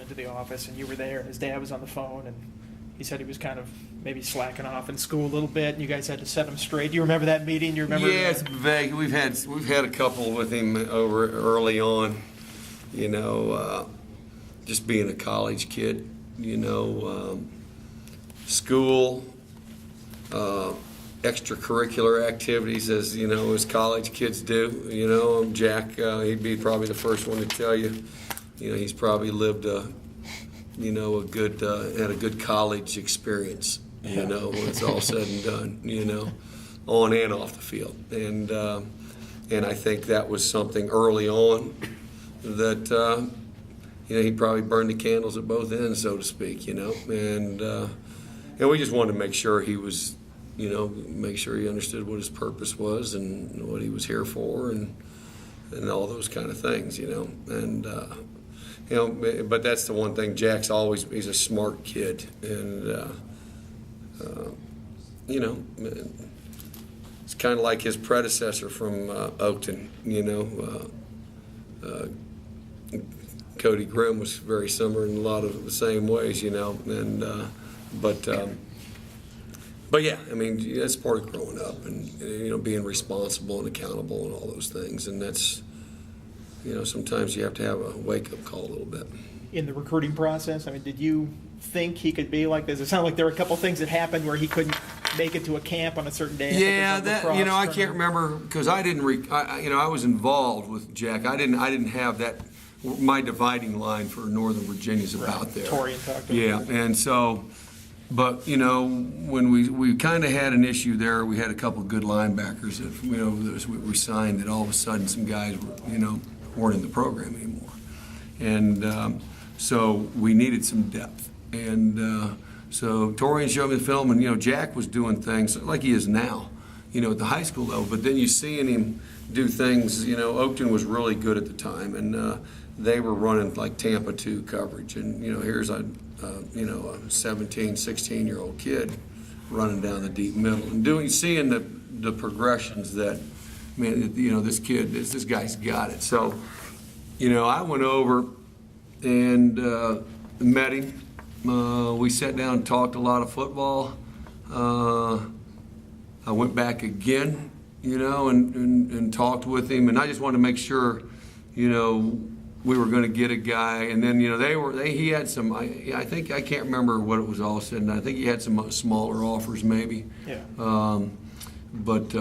into the office and you were there and his dad was on the phone and he said he was kind of maybe slacking off in school a little bit and you guys had to set him straight. Do you remember that meeting? Do you remember? Yeah, it's vague. We've had a couple with him over early on, just being a college kid, school, extracurricular activities as college kids do. Jack, he'd be probably the first one to tell you, he's probably lived had a good college experience, when it's all said and done, on and off the field. And I think that was something early on that, he probably burned the candles at both ends, so to speak, and we just wanted to make sure he was, make sure he understood what his purpose was and what he was here for and all those kind of things, and but that's the one thing. Jack's he's a smart kid, and it's kind of like his predecessor from Oakton. Cody Grimm was very similar in a lot of the same ways, and but yeah, I mean that's part of growing up and being responsible and accountable and all those things, and that's. Sometimes you have to have a wake-up call a little bit. In the recruiting process, I mean, did you think he could be like this? It sounded like there were a couple things that happened where he couldn't make it to a camp on a certain day. Yeah, I can't remember because I didn't. I was involved with Jack. I didn't have that. My dividing line for Northern Virginia's about there. Torian talked about Yeah, that. and so. But, when we kind of had an issue there, we had a couple of good linebackers that, we signed that all of a sudden some guys were, weren't in the program anymore. And so we needed some depth. And so Torian showed me the film, and, Jack was doing things like he is now, at the high school level. But then you seeing him do things, Oakton was really good at the time, and they were running like Tampa 2 coverage. And, here's a 17, 16-year-old kid running down the deep middle and seeing the progressions that, man, this kid, this guy's got it. So, I went over and met him. We sat down and talked a lot of football. I went back again, and talked with him, and I just wanted to make sure, we were going to get a guy, and then he had some. I think I can't remember what it was all said, and I think he had some smaller offers maybe. Yeah. But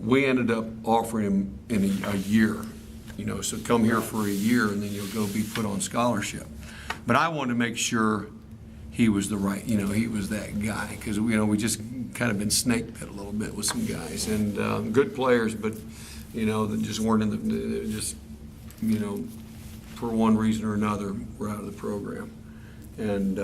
we ended up offering him in a year. So come here for a year, and then you'll go be put on scholarship. But I wanted to make sure he was the right. He was that guy because we just kind of been snake bit a little bit with some guys and good players, but that just weren't in the just. For one reason or another, we're out of the program. And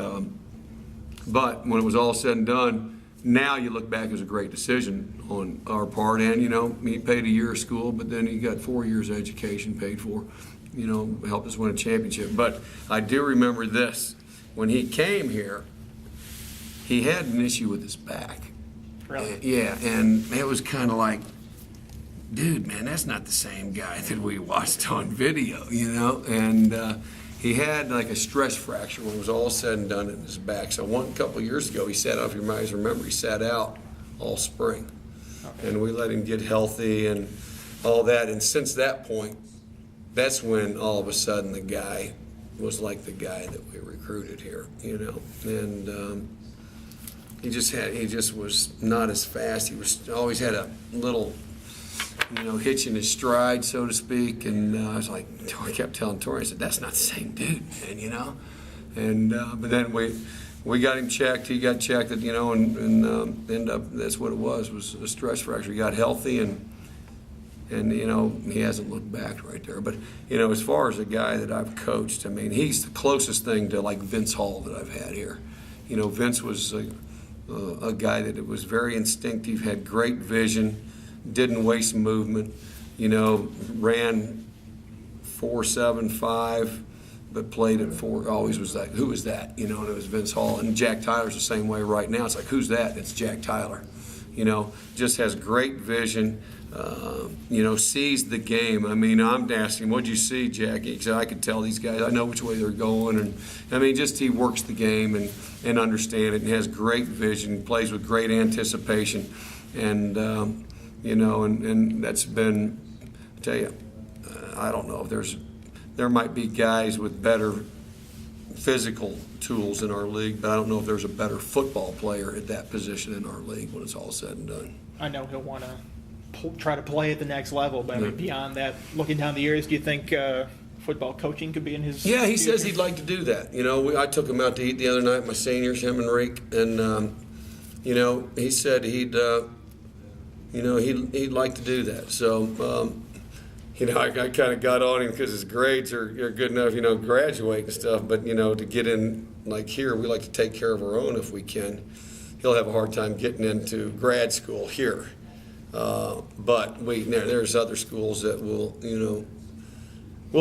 but when it was all said and done, now you look back, it was a great decision on our part. And he paid a year of school, but then he got 4 years of education paid for. Helped us win a championship. But I do remember this: when he came here, he had an issue with his back. Really? Yeah, and it was kind of like, dude, man, that's not the same guy that we watched on video, and he had like a stress fracture when it was all said and done in his back. So a couple of years ago, he sat out, if you guys remember, he sat out all spring. Okay. And we let him get healthy and all that. And since that point, that's when all of a sudden the guy was like the guy that we recruited here, and he just was not as fast. He always had a little hitch in his stride, so to speak, and I was like, I kept telling Tori, I said, that's not the same dude, man, and but then we got him checked, he got checked, and ended up, that's what it was a stress fracture. He got healthy, and he hasn't looked back right there. But, as far as a guy that I've coached, I mean, he's the closest thing to like Vince Hall that I've had here. Vince was a guy that was very instinctive, had great vision, didn't waste movement, ran 4.75, but played at 4. Always was like, who is that? And it was Vince Hall. And Jack Tyler's the same way right now. It's like, who's that? It's Jack Tyler. just has great vision. Sees the game. I mean, I'm asking, what'd you see, Jackie? Because I could tell these guys, I know which way they're going. And I mean, just he works the game and understands it and has great vision, plays with great anticipation. And, and that's been, I tell you, I don't know if there might be guys with better physical tools in our league, but I don't know if there's a better football player at that position in our league when it's all said and done. I know he'll want to try to play at the next level, but I mean, beyond that, looking down the years, do you think football coaching could be in his Yeah, he future? says he'd like to do that. I took him out to eat the other night, my seniors, him and Reek, and he said he'd like to do that. So, I kind of got on him because his grades are good enough, graduate and stuff. But to get in like here, we like to take care of our own if we can. He'll have a hard time getting into grad school here. But there's other schools that will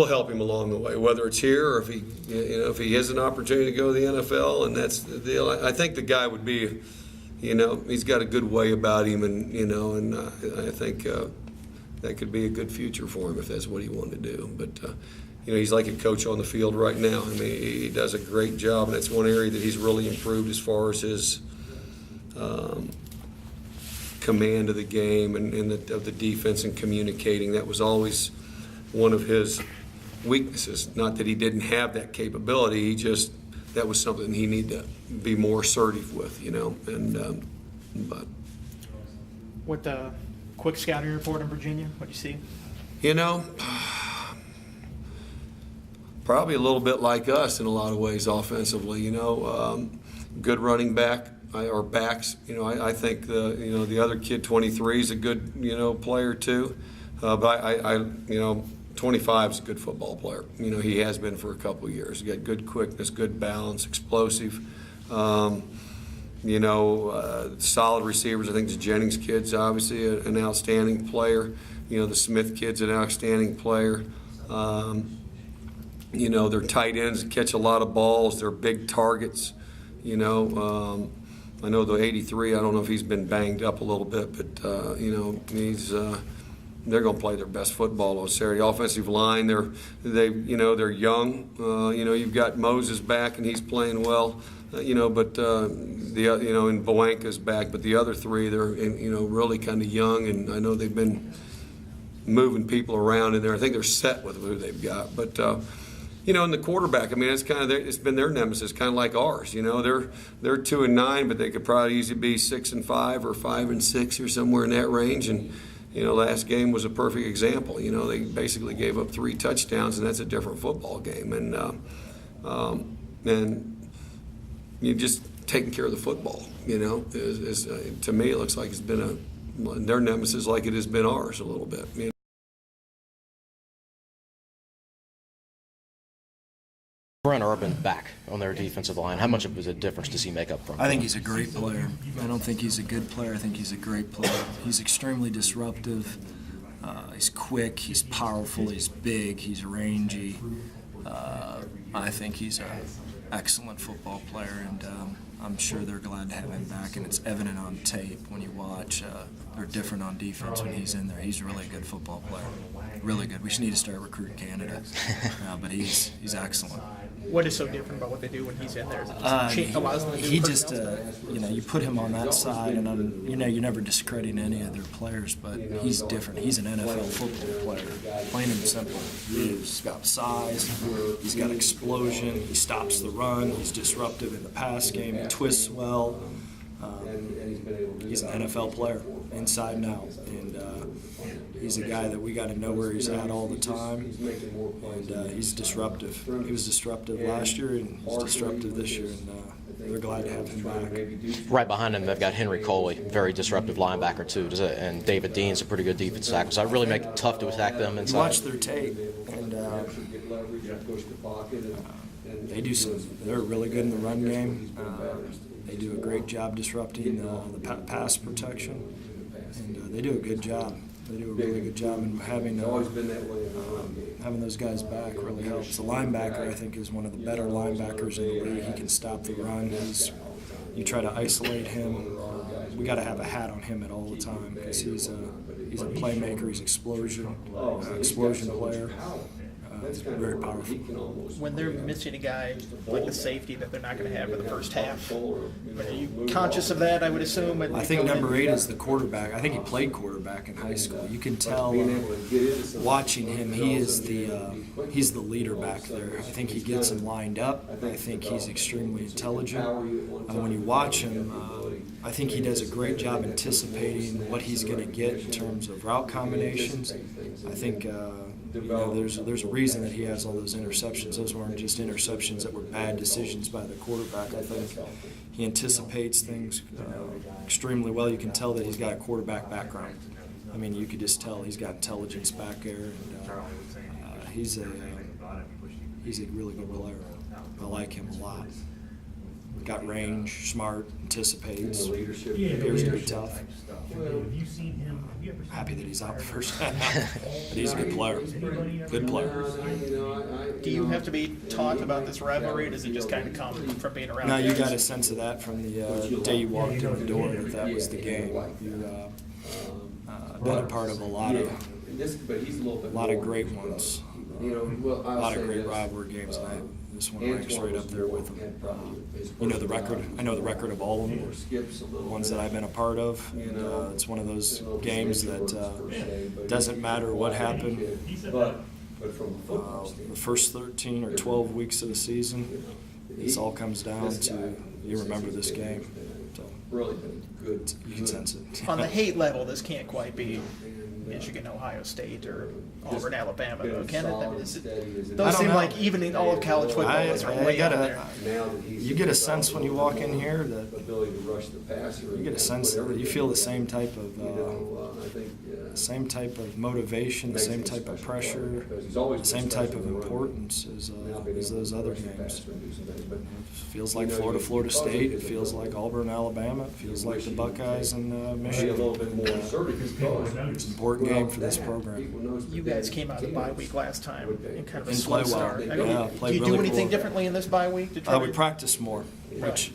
help him along the way, whether it's here or if he has an opportunity to go to the NFL, and that's the deal. I think the guy would be, he's got a good way about him, and I think that could be a good future for him if that's what he wanted to do. But he's like a coach on the field right now. I mean, he does a great job, and that's one area that he's really improved as far as his command of the game and of the defense and communicating. That was always one of his weaknesses. Not that he didn't have that capability, that was something he needed to be more assertive with, but What quick scouting report in Virginia? What do you see? Probably a little bit like us in a lot of ways offensively, good running back. Or backs, I think the other kid, 23, is a good, player too. But 25 is a good football player. He has been for a couple of years. He got good quickness, good balance, explosive. Solid receivers. I think the Jennings kid's obviously an outstanding player. The Smith kid's an outstanding player. Their tight ends catch a lot of balls. They're big targets. I know the 83, I don't know if he's been banged up a little bit, but, they're going to play their best football on Saturday. Offensive line, they're young. You've got Moses back and he's playing well, but and Boanka's back, but the other three, they're, really kind of young, and I know they've been moving people around in there. I think they're set with who they've got, but, and the quarterback, I mean, it's kind of it's been their nemesis, kind of like ours. They're 2-9, but they could probably easily be 6-5 or 5-6 or somewhere in that range. And last game was a perfect example. They basically gave up 3 touchdowns, and that's a different football game. And you just taking care of the football. To me, it looks like it's been their nemesis, like it has been ours a little bit. Brent Urban back on their defensive line. How much of a difference does he make up front? I think he's a great player. I don't think he's a good player. I think he's a great player. He's extremely disruptive. He's quick. He's powerful. He's big. He's rangy. I think he's an excellent football player, and I'm sure they're glad to have him back. And it's evident on tape when you watch. They're different on defense when he's in there. He's a really good football player. Really good. We should need to start recruiting candidates. But he's excellent. What is so different about what they do when he's in there? Allows them to do He personnel just, you put him on that side, and you're never discrediting any of their players, but he's different. He's an NFL football player, plain and simple. He's got size, he's got explosion, he stops the run, he's disruptive in the pass game, he twists well. He's an NFL player, inside and out, and he's a guy that we got to know where he's at all the time, and he's disruptive. He was disruptive last year, and he's disruptive this year, and they're glad to have him back. Right behind him, they've got Henry Coley, very disruptive linebacker too, and David Dean's a pretty good defensive tackle, so I really make it tough to attack them inside. You watch their tape, and they're really good in the run game. They do a great job disrupting the pass protection, and they do a good job. They do a really good job, and having those guys back really helps. The linebacker, I think, is one of the better linebackers in the league. He can stop the run. You try to isolate him, we got to have a hat on him at all the time because he's a playmaker. He's explosion player. It's very powerful. When they're missing a guy like the safety that they're not going to have for the first half, are you conscious of that, I would assume? I think number 8 is the quarterback. I think he played quarterback in high school. You can tell watching him, he's the leader back there. I think he gets him lined up. I think he's extremely intelligent. When you watch him, I think he does a great job anticipating what he's going to get in terms of route combinations. I think there's a reason that he has all those interceptions. Those weren't just interceptions that were bad decisions by the quarterback. I think he anticipates things extremely well. You can tell that he's got a quarterback background. I mean, you could just tell he's got intelligence back there, and he's a really good player. I like him a lot. Got range, smart, anticipates, appears to be tough. Happy that he's out the first half, but he's a good player. Good player. Do you have to be taught about this rivalry, or does it just kind of come from being around? No, you got a sense of that from the day you walked in the door that was the game. You've been a part of a lot of great ones, a lot of great rivalry games, and this one ranks right up there with them. You know the record. I know the record of all of them, the ones that I've been a part of. And, it's one of those games that doesn't matter what happened. The first 13 or 12 weeks of the season, this all comes down to you remember this game. So you can sense it. On the hate level, this can't quite be Michigan, Ohio State, or Auburn, Alabama, though, can it? I mean, those seem like even in all of college football, those are way out there. You get a sense when you walk in here that you get a sense that you feel the same type of motivation, the same type of pressure, the same type of importance as those other games. It feels like Florida State. It feels like Auburn, Alabama. It feels like the Buckeyes and Michigan. It's an important game for this program. You guys came out of the bye week last time in kind of a And slow play well. start. I mean, Yeah, do played you do really anything well. differently in this bye week to try We to practiced more,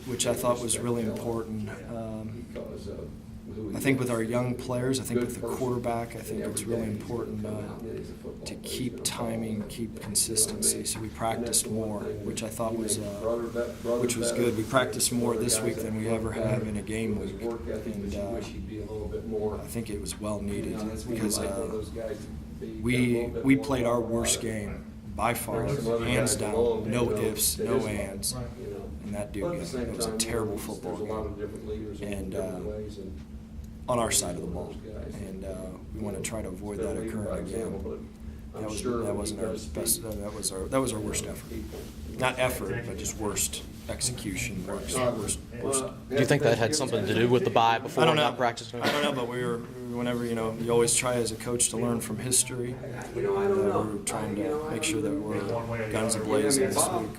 which I thought was really important. I think with our young players, I think with the quarterback, I think it's really important to keep timing, keep consistency. So we practiced more, which I thought was good. We practiced more this week than we ever have in a game week, and I think it was well needed because we played our worst game by far, hands down, no ifs, no ands, in that Duke game. It was a terrible football game, and on our side of the ball, and we want to try to avoid that occurring again. That wasn't our best. That was our worst effort. Not effort, but just worst execution. Worst. Do you think that had something to do with the bye before not practicing? I don't know, but whenever you always try as a coach to learn from history. We were trying to make sure that we're guns a-blazing this week.